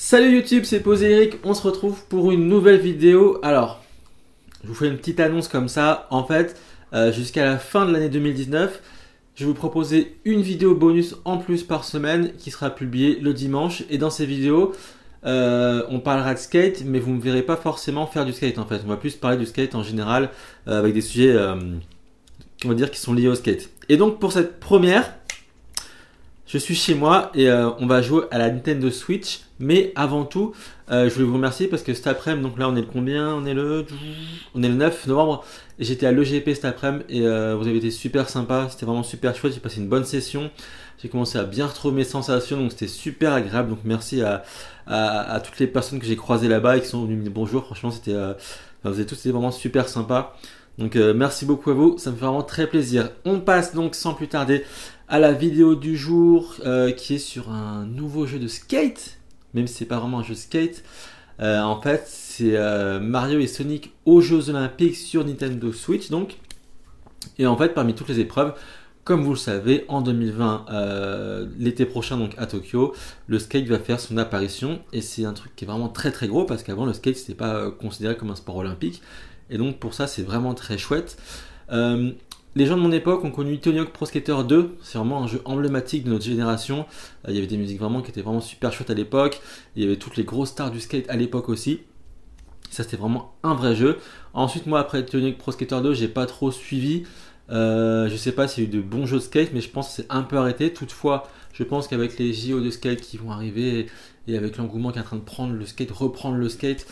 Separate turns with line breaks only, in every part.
Salut YouTube, c'est Posé Eric, on se retrouve pour une nouvelle vidéo. Alors, je vous fais une petite annonce comme ça. En fait, jusqu'à la fin de l'année 2019, je vais vous proposer une vidéo bonus en plus par semaine qui sera publiée le dimanche. Et dans ces vidéos, on parlera de skate, mais vous ne me verrez pas forcément faire du skate en fait. On va plus parler du skate en général avec des sujets, on va dire, qui sont liés au skate. Et donc pour cette première, je suis chez moi et on va jouer à la Nintendo Switch. Mais avant tout, je voulais vous remercier parce que cet après-midi, donc là on est le combien? On est le 9 novembre. Et j'étais à l'EGP cet après-midi et vous avez été super sympa. C'était vraiment super chouette. J'ai passé une bonne session. J'ai commencé à bien retrouver mes sensations. Donc c'était super agréable. Donc merci à toutes les personnes que j'ai croisées là-bas et qui sont venues me dire bonjour. Franchement, vous êtes tous été vraiment super sympa. Donc merci beaucoup à vous. Ça me fait vraiment très plaisir. On passe donc sans plus tarder à la vidéo du jour qui est sur un nouveau jeu de skate. Même si c'est pas vraiment un jeu de skate, en fait c'est Mario et Sonic aux Jeux Olympiques sur Nintendo Switch donc. Et en fait parmi toutes les épreuves, comme vous le savez, en 2020, l'été prochain donc à Tokyo, le skate va faire son apparition et c'est un truc qui est vraiment très très gros parce qu'avant le skate c'était pas considéré comme un sport olympique et donc pour ça c'est vraiment très chouette. Les gens de mon époque ont connu Tony Hawk Pro Skater 2, c'est vraiment un jeu emblématique de notre génération. Il y avait des musiques vraiment qui étaient vraiment super chouettes à l'époque. Il y avait toutes les grosses stars du skate à l'époque aussi. Ça c'était vraiment un vrai jeu. Ensuite moi après Tony Hawk Pro Skater 2 j'ai pas trop suivi. Je sais pas s'il y a eu de bons jeux de skate mais je pense que c'est un peu arrêté. Toutefois je pense qu'avec les JO de skate qui vont arriver et avec l'engouement qui est en train de prendre le skate, reprendre le skate,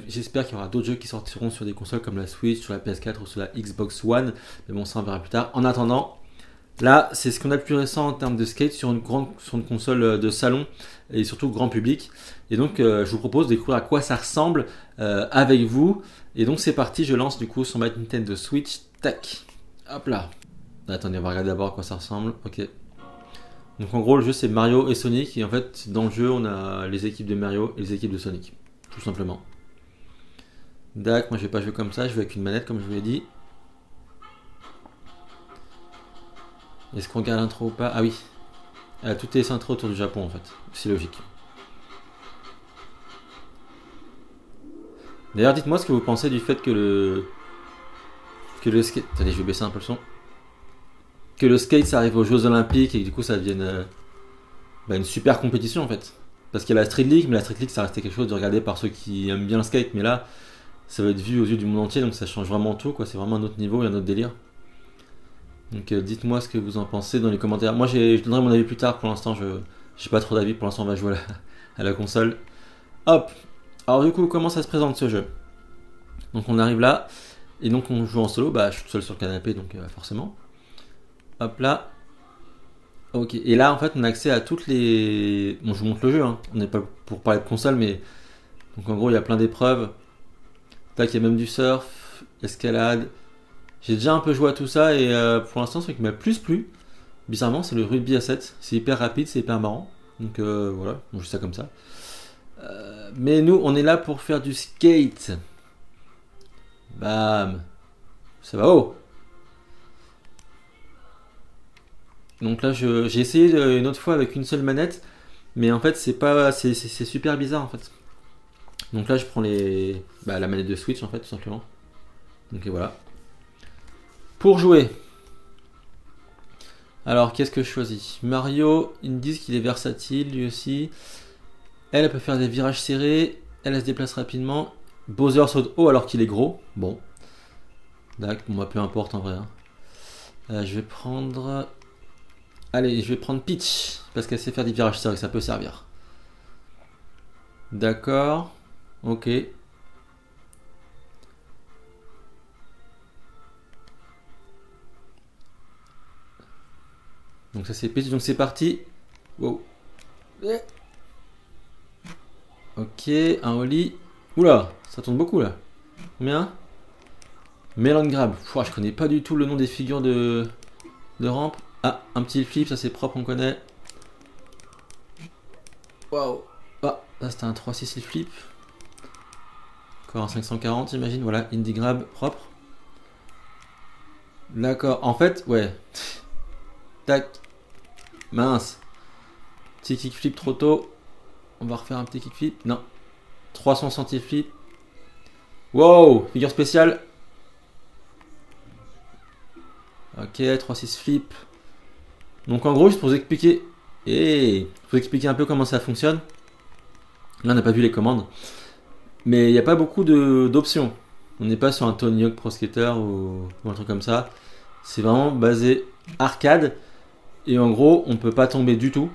j'espère qu'il y aura d'autres jeux qui sortiront sur des consoles comme la Switch, sur la PS4 ou sur la Xbox One. Mais bon, ça on verra plus tard. En attendant, là c'est ce qu'on a de plus récent en termes de skate sur une console de salon et surtout grand public. Et donc je vous propose de découvrir à quoi ça ressemble avec vous. Et donc c'est parti, je lance du coup sur ma Nintendo Switch. Tac, hop là. Attendez, on va regarder d'abord à quoi ça ressemble. Ok. Donc en gros le jeu c'est Mario et Sonic et en fait dans le jeu on a les équipes de Mario et les équipes de Sonic, tout simplement. D'accord, moi je vais pas jouer comme ça, je vais avec une manette comme je vous l'ai dit. Est-ce qu'on regarde l'intro ou pas? Ah oui, tout est centré autour du Japon en fait, c'est logique. D'ailleurs dites-moi ce que vous pensez du fait que le skate... Attendez, je vais baisser un peu le son. Que le skate ça arrive aux Jeux Olympiques et que du coup ça devienne une super compétition en fait. Parce qu'il y a la Street League, mais la Street League ça restait quelque chose de regardé par ceux qui aiment bien le skate, mais là ça va être vu aux yeux du monde entier donc ça change vraiment tout quoi, c'est vraiment un autre niveau et un autre délire. Donc dites-moi ce que vous en pensez dans les commentaires. Moi je donnerai mon avis plus tard, pour l'instant je j'ai pas trop d'avis, pour l'instant on va jouer à la console. Hop. Alors du coup comment ça se présente ce jeu? Donc on arrive là, et donc on joue en solo, bah je suis tout seul sur le canapé donc forcément. Hop là. Ok, et là en fait on a accès à toutes les... Bon je vous montre le jeu, hein. On n'est pas pour parler de console mais... Donc en gros il y a plein d'épreuves. Tac, il y a même du surf, escalade. J'ai déjà un peu joué à tout ça et pour l'instant ce qui m'a plus plu, bizarrement c'est le rugby à 7. C'est hyper rapide, c'est hyper marrant. Donc voilà, on joue ça comme ça. Mais nous on est là pour faire du skate. Bam. Ça va haut. Donc là j'ai essayé une autre fois avec une seule manette, mais en fait c'est super bizarre en fait. Donc là je prends la manette de Switch en fait tout simplement. Donc et voilà. Pour jouer. Alors qu'est-ce que je choisis? Mario, ils me disent qu'il est versatile lui aussi. Elle peut faire des virages serrés, elle se déplace rapidement. Bowser saute haut alors qu'il est gros. Bon. D'accord, moi peu importe en vrai. Hein. Je vais prendre... Allez, je vais prendre Peach, parce qu'elle sait faire des virages serrés, ça peut servir. D'accord. Ok. Donc ça c'est Peach, donc c'est parti. Wow. Ok, un Oli. Oula, ça tourne beaucoup là. Combien? Melon Grab. Pouah, je connais pas du tout le nom des figures de rampe. Ah, un petit flip, ça c'est propre, on connaît. Waouh. Ah, là c'était un 3-6 flip. Encore un 540, j'imagine. Voilà, Indie Grab, propre. D'accord, en fait, ouais. Tac. Mince. Petit kickflip trop tôt. On va refaire un petit kickflip. Non. 360 flip. Wow, figure spéciale. Ok, 3-6 flip. Donc en gros, juste pour vous expliquer, un peu comment ça fonctionne. Là, on n'a pas vu les commandes. Mais il n'y a pas beaucoup d'options. On n'est pas sur un Tony Hawk Pro Skater ou un truc comme ça. C'est vraiment basé arcade. Et en gros, on peut pas tomber du tout.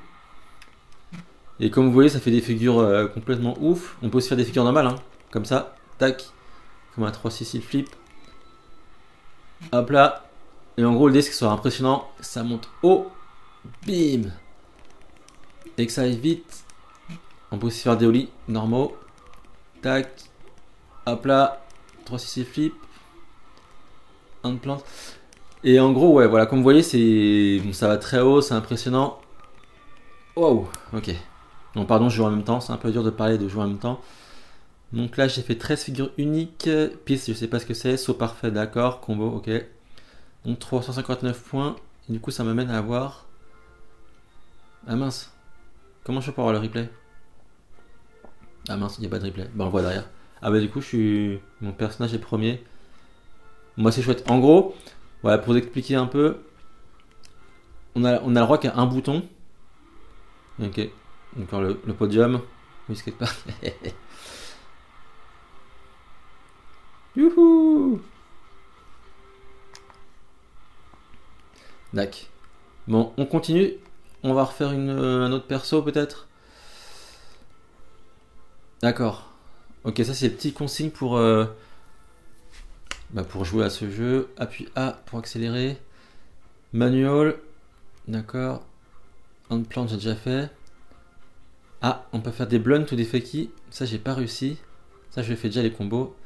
Et comme vous voyez, ça fait des figures complètement ouf. On peut aussi faire des figures normales, hein, comme ça. Tac. Comme un 3-6 flip. Hop là. Et en gros, l'idée c'est que ce soit impressionnant. Ça monte haut. Bim. Et que ça aille vite. On peut aussi faire des ollies normaux. Tac. Hop là. 3-6 flip. Un de plante. Et en gros, ouais, voilà, comme vous voyez, ça va très haut, c'est impressionnant. Wow, ok. Non, pardon, je joue en même temps, c'est un peu dur de parler de jouer en même temps. Donc là, j'ai fait 13 figures uniques. Piste, je sais pas ce que c'est. Saut parfait, d'accord. Combo, ok. Donc 359 points. Et du coup, ça m'amène à avoir... Ah mince. Comment je fais pour avoir le replay? Ah mince, il n'y a pas de replay. Bah, on le voit derrière. Ah bah du coup, mon personnage est premier. Moi, c'est chouette. En gros, voilà, pour vous expliquer un peu, on a le droit qu'à un bouton. Ok. Donc le podium. Oui, skatepark. Youhou! D'accord. Bon, on continue. On va refaire un autre perso peut-être. D'accord. Ok, ça c'est le petit consigne pour jouer à ce jeu. Appuie A pour accélérer. Manual. D'accord. Unplant, j'ai déjà fait. Ah, on peut faire des blunts ou des fakies. Ça, j'ai pas réussi. Ça, je fais déjà les combos.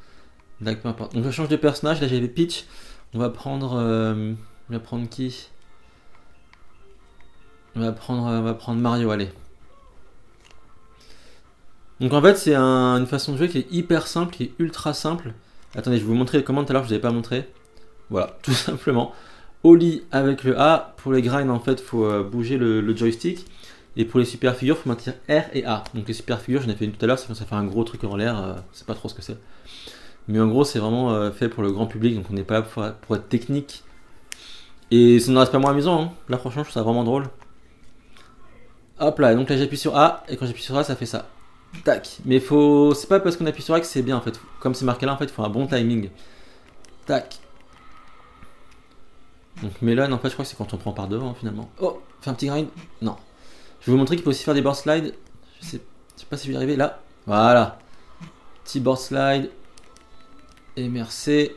D'accord, peu importe. Donc, je change de personnage. Là, j'avais Peach. On va prendre qui? On va prendre Mario, allez. Donc, en fait, c'est une façon de jouer qui est hyper simple, qui est ultra simple. Attendez, je vais vous montrer les commandes tout à l'heure, je ne vous avais pas montré. Voilà, tout simplement. Ollie avec le A. Pour les grinds, en fait, il faut bouger le joystick. Et pour les super figures, il faut maintenir R et A. Donc les super figures, j'en ai fait une tout à l'heure, ça fait un gros truc en l'air, je sais pas trop ce que c'est. Mais en gros, c'est vraiment fait pour le grand public, donc on n'est pas là pour être technique. Et ça ne reste pas moins amusant, hein. Là franchement, je trouve ça vraiment drôle. Hop là, donc là j'appuie sur A, et quand j'appuie sur A, ça fait ça. Tac. Mais c'est pas parce qu'on appuie sur A que c'est bien en fait. Comme c'est marqué là, en fait, il faut un bon timing. Tac. Donc Melon, en fait, je crois que c'est quand on prend par devant finalement. Oh, fais un petit grind. Non. Je vais vous montrer qu'il peut aussi faire des board slides. Je sais pas si je vais y arriver là. Voilà. Petit board slide. MRC.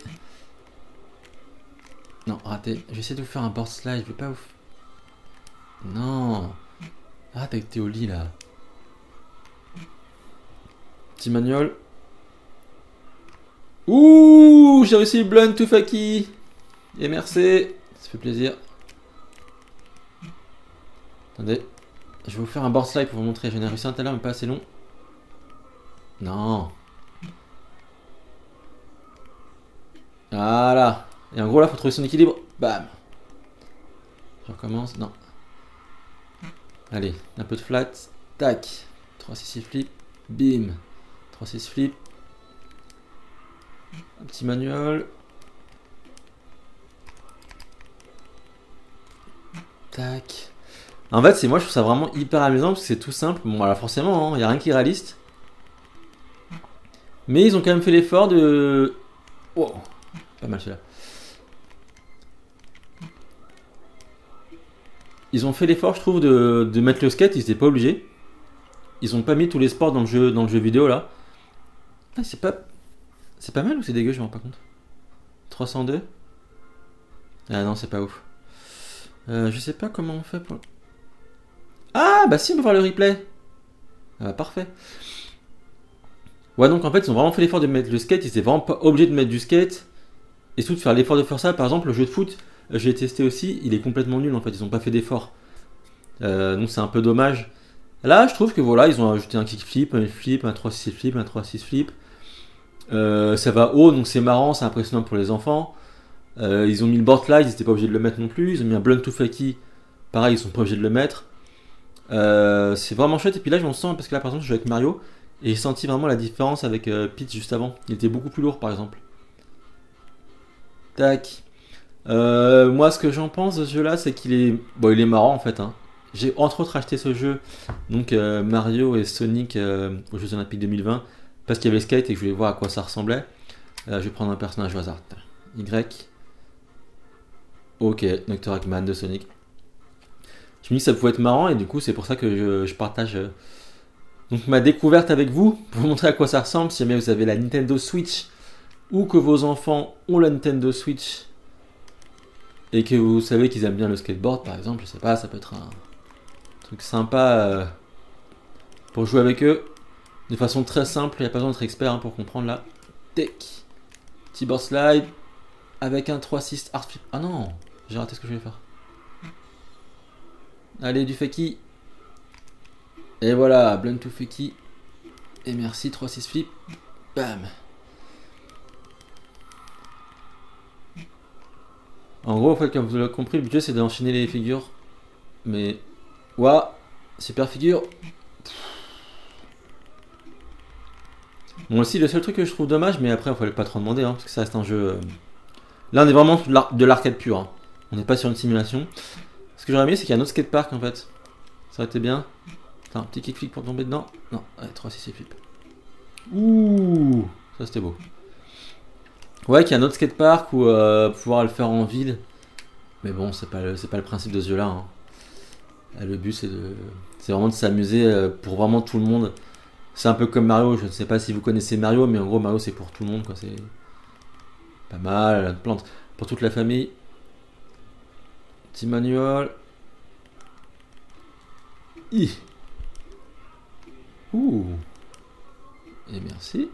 Non, raté. Je vais essayer de vous faire un board slide. Je vais pas vous... Non. Ah, t'as été au lit là. Petit manual. Ouh, j'ai réussi le blunt to faki. MRC. Ça fait plaisir. Attendez. Je vais vous faire un board slide pour vous montrer. J'en ai réussi un tout à l'heure, mais pas assez long. Non. Voilà. Et en gros, là, il faut trouver son équilibre. Bam. Je recommence. Non. Allez, un peu de flat. Tac. 3-6 flip. Bim. 3-6 flip. Un petit manual. Tac. En fait, moi je trouve ça vraiment hyper amusant parce que c'est tout simple. Bon, alors forcément, il n'y a rien qui est réaliste. Mais ils ont quand même fait l'effort de... Wow, pas mal celui-là. Ils ont fait l'effort, je trouve, de mettre le skate, ils n'étaient pas obligés. Ils ont pas mis tous les sports dans le jeu vidéo là. Ah, c'est pas mal ou c'est dégueu, je me rends pas compte. 302. Ah non, c'est pas ouf. Je sais pas comment on fait pour... Ah bah si, on peut voir le replay. Ah bah parfait. Ouais, donc en fait ils ont vraiment fait l'effort de mettre le skate. Ils étaient vraiment pas obligés de mettre du skate. Et surtout de faire l'effort de faire ça. Par exemple, le jeu de foot, j'ai testé aussi, il est complètement nul en fait. Ils ont pas fait d'effort. Donc c'est un peu dommage. Là je trouve que voilà, ils ont ajouté un kickflip, un flip, un 3-6 flip, un 3-6 flip. Ça va haut, donc c'est marrant, c'est impressionnant pour les enfants. Ils ont mis le board slide, ils n'étaient pas obligés de le mettre non plus. Ils ont mis un blunt to faki, pareil, ils sont pas obligés de le mettre. C'est vraiment chouette. Et puis là, je m'en sens parce que là, par exemple, je joue avec Mario et j'ai senti vraiment la différence avec Peach juste avant. Il était beaucoup plus lourd, par exemple. Tac. Moi, ce que j'en pense de ce jeu-là, c'est qu'il est, bon, il est marrant en fait, hein. J'ai entre autres acheté ce jeu, donc Mario et Sonic aux Jeux Olympiques 2020, parce qu'il y avait Skate et que je voulais voir à quoi ça ressemblait. Je vais prendre un personnage au hasard. Y. Ok, Dr. Eggman de Sonic. Je me dis que ça pouvait être marrant et du coup c'est pour ça que je partage donc ma découverte avec vous, pour vous montrer à quoi ça ressemble si jamais vous avez la Nintendo Switch ou que vos enfants ont la Nintendo Switch et que vous savez qu'ils aiment bien le skateboard par exemple, je sais pas, ça peut être un truc sympa pour jouer avec eux de façon très simple, il n'y a pas besoin d'être expert hein, pour comprendre là. Tech, petit board slide avec un 3-6 art flip. Ah non, j'ai raté ce que je voulais faire. Allez, du fakie. Et voilà, blunt to fakie. Et merci, 3-6 flip. Bam. En gros, en fait, comme vous l'avez compris, le but c'est d'enchaîner les figures. Mais, waouh, super figure. Bon, aussi, le seul truc que je trouve dommage, mais après, il fallait pas trop demander, hein, parce que ça reste un jeu. Là, on est vraiment de l'arcade pur. Hein. On n'est pas sur une simulation. Ce que j'aurais aimé, c'est qu'il y a un autre skatepark en fait. Ça aurait été bien. Attends, un petit kickflip pour tomber dedans. Non, allez, 3-6 flip. Ouh, ça c'était beau. Ouais, qu'il y a un autre skatepark où pouvoir le faire en ville. Mais bon, c'est pas le principe de ce jeu-là. Hein. Le but, c'est vraiment de s'amuser pour vraiment tout le monde. C'est un peu comme Mario. Je ne sais pas si vous connaissez Mario, mais en gros, Mario, c'est pour tout le monde. C'est pas mal. La plante pour toute la famille. Petit manual. Ouh. Et merci.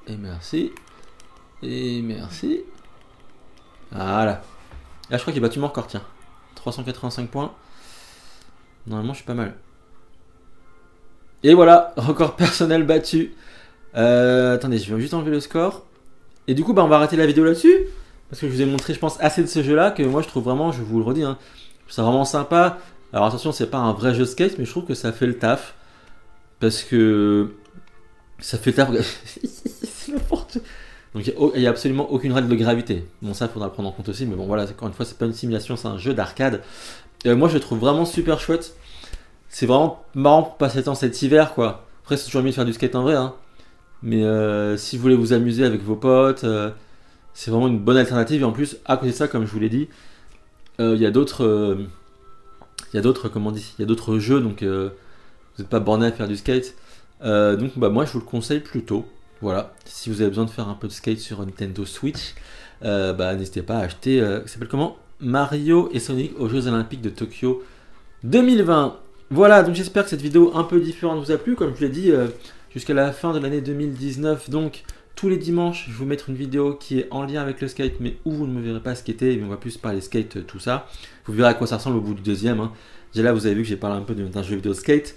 Et merci. Et merci. Voilà. Là, je crois qu'il a battu mon record, tiens. 385 points. Normalement, je suis pas mal. Et voilà, record personnel battu. Attendez, je vais juste enlever le score. Et du coup, bah, on va arrêter la vidéo là-dessus. Parce que je vous ai montré, je pense, assez de ce jeu-là que moi, je trouve vraiment, je vous le redis, hein, c'est vraiment sympa. Alors attention, c'est pas un vrai jeu skate, mais je trouve que ça fait le taf. Parce que ça fait le taf. C'est n'importe. Donc il n'y a absolument aucune règle de gravité. Bon, ça, il faudra le prendre en compte aussi. Mais bon, voilà, encore une fois, c'est pas une simulation, c'est un jeu d'arcade. Moi, je le trouve vraiment super chouette. C'est vraiment marrant pour passer le temps cet hiver, quoi. Après, c'est toujours mieux de faire du skate en vrai, hein. Mais si vous voulez vous amuser avec vos potes, c'est vraiment une bonne alternative. Et en plus, à côté de ça, comme je vous l'ai dit, il y a d'autres. Il y a d'autres, comment on dit, il y a d'autres jeux, donc vous n'êtes pas borné à faire du skate. Donc bah, moi je vous le conseille plutôt. Voilà, si vous avez besoin de faire un peu de skate sur Nintendo Switch, bah, n'hésitez pas à acheter, ça s'appelle comment, Mario et Sonic aux Jeux Olympiques de Tokyo 2020. Voilà, donc j'espère que cette vidéo un peu différente vous a plu. Comme je vous l'ai dit, jusqu'à la fin de l'année 2019, donc tous les dimanches, je vais vous mettre une vidéo qui est en lien avec le skate, mais où vous ne me verrez pas skater, mais on va plus parler skate, tout ça. Vous verrez à quoi ça ressemble au bout du deuxième. Hein. Déjà là, vous avez vu que j'ai parlé un peu d'un jeu vidéo skate.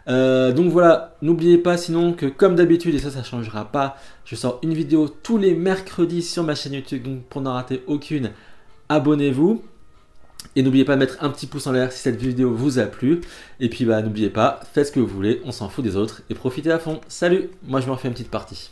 Donc voilà, n'oubliez pas sinon que comme d'habitude, et ça ne changera pas, je sors une vidéo tous les mercredis sur ma chaîne YouTube, donc pour n'en rater aucune, abonnez-vous. Et n'oubliez pas de mettre un petit pouce en l'air si cette vidéo vous a plu. Et puis bah n'oubliez pas, faites ce que vous voulez, on s'en fout des autres et profitez à fond. Salut, moi je me refais une petite partie.